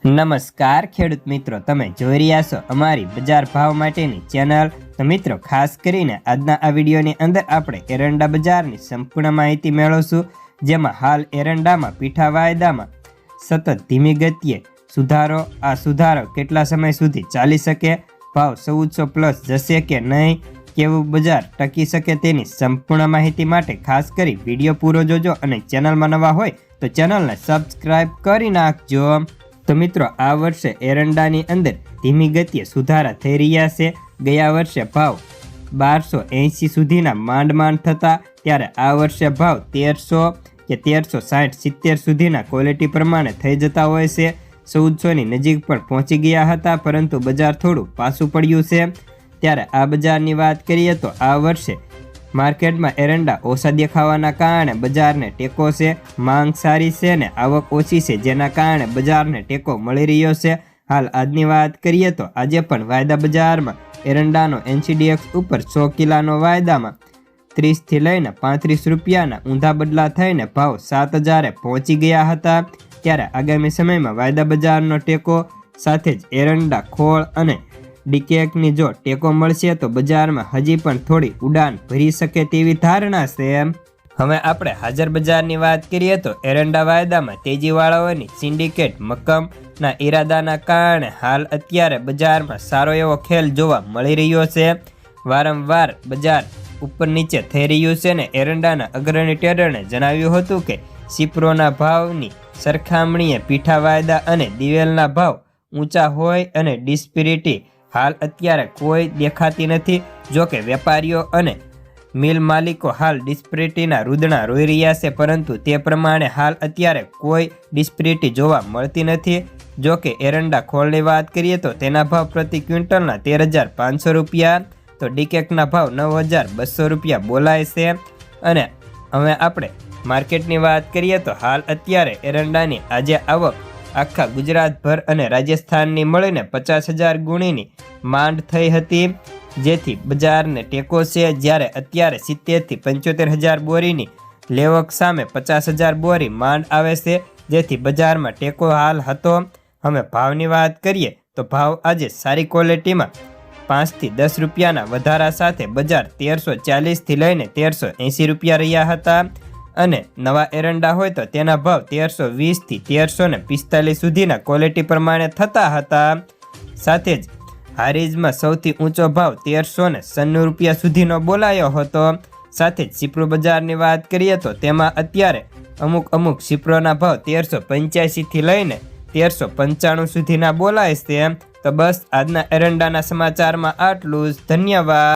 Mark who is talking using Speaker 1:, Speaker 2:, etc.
Speaker 1: નમસ્કાર ખેડૂત મિત્રો, તમે જોઈ રહ્યા છો અમારી બજાર ભાવ માટેની ચેનલ। તો મિત્રો, ખાસ કરીને આજના આ વિડીયોની અંદર આપણે એરંડા બજારની સંપૂર્ણ માહિતી મેળવશું, જેમાં હાલ એરંડામાં પીઠા વાયદામાં સતત ધીમી ગતિએ સુધારો, આ સુધારો કેટલા સમય સુધી ચાલી શકે, ભાવ 1400+ જશે કે નહીં, કેવું બજાર ટકી શકે તેની સંપૂર્ણ માહિતી માટે ખાસ કરી વિડીયો પૂરો જોજો અને ચેનલમાં નવા હોય તો ચેનલને સબસ્ક્રાઈબ કરી નાખજો। તો મિત્રો, આ વર્ષે એરંડાની અંદર ધીમી ગતિએ સુધારા થઈ રહ્યા છે। ગયા વર્ષે ભાવ 1280 સુધીના માંડ થતા, ત્યારે આ વર્ષે ભાવ 1300 કે 1360-70 સુધીના ક્વોલિટી પ્રમાણે થઈ જતા હોય છે। 1400ની નજીક પણ પહોંચી ગયા હતા, પરંતુ બજાર થોડું પાછું પડ્યું છે। ત્યારે આ બજારની વાત કરીએ તો આ વર્ષે માર્કેટમાં એરંડા ઓછા દેખાવાના કારણે બજારને ટેકો છે, માંગ સારી છે ને આવક ઓછી છે, જેના કારણે બજારને ટેકો મળી રહ્યો છે। હાલ આજની વાત કરીએ તો આજે પણ વાયદા બજારમાં એરંડાનો NCDX ઉપર 100 કિલોનો વાયદામાં 30 થી લઈને 35 રૂપિયાના ઊંધા બદલા થઈને ભાવ 7000 પહોંચી ગયા હતા। ત્યારે આગામી સમયમાં વાયદા બજારનો ટેકો સાથે જ એરંડા ખોળ અને ડીકેકની જો ટેકો મળશે તો બજારમાં હજી પણ થોડી ઉડાન ભરી શકે તેવી ધારણા છે। હવે આપણે હાજર બજારની વાત કરીએ તો એરંડા વાયદામાં તેજીવાળાઓની સિન્ડિકેટ મક્કમના ઈરાદાના કારણે હાલ અત્યારે બજારમાં સારો એવો ખેલ જોવા મળી રહ્યો છે। વારંવાર બજાર ઉપર નીચે થઈ રહ્યું છે ને એરંડાના અગ્રણી ટ્રેડરને જણાવ્યું હતું કે સિપ્રોના ભાવની સરખામણીએ પીઠા વાયદા અને દિવેલના ભાવ ઊંચા હોય અને ડિસ્પેરિટી હાલ અત્યારે કોઈ દેખાતી નથી। જો કે વેપારીઓ અને મિલ માલિકો હાલ ડિસ્પેરિટીના રૂદણા રોઈ રહ્યા છે, પરંતુ તે પ્રમાણે હાલ અત્યારે કોઈ ડિસ્પેરિટી જોવા મળતી નથી। જો કે એરંડા ખોળની વાત કરીએ તો તેના ભાવ પ્રતિ ક્વિન્ટલના 13,500 રૂપિયા, તો ડીકેકના ભાવ 9,200 રૂપિયા બોલાય છે। અને હવે આપણે માર્કેટની વાત કરીએ તો હાલ અત્યારે એરંડાની આજે આવક આખા ગુજરાતભર અને રાજસ્થાનની મળીને 50,000 ગુણીની માંડ થઈ હતી, જેથી બજારને ટેકો છે। જ્યારે અત્યારે 70,000 થી 75,000 બોરીની લેવક સામે 50,000 બોરી માંડ આવે છે, જેથી બજારમાં ટેકો હાલ હતો। હવે ભાવની વાત કરીએ તો ભાવ આજે સારી ક્વોલિટીમાં 5 થી 10 રૂપિયાના વધારા સાથે બજાર 1340 થી લઈને 1380 રૂપિયા રહ્યા હતા, અને નવા એરંડા હોય તો તેના ભાવ 1320 થી 1345 સુધીના ક્વોલિટી પ્રમાણે થતા હતા। સાથે જ હારીજમાં સૌથી ઊંચો ભાવ 1396 રૂપિયા સુધીનો બોલાયો હતો। સાથે જ સિપ્રો બજારની વાત કરીએ તો તેમાં અત્યારે અમુક સિપ્રોના ભાવ 1385 થી લઈને 1395 સુધીના બોલાય છે। તો બસ આજના એરંડાના સમાચારમાં આટલું જ। ધન્યવાદ।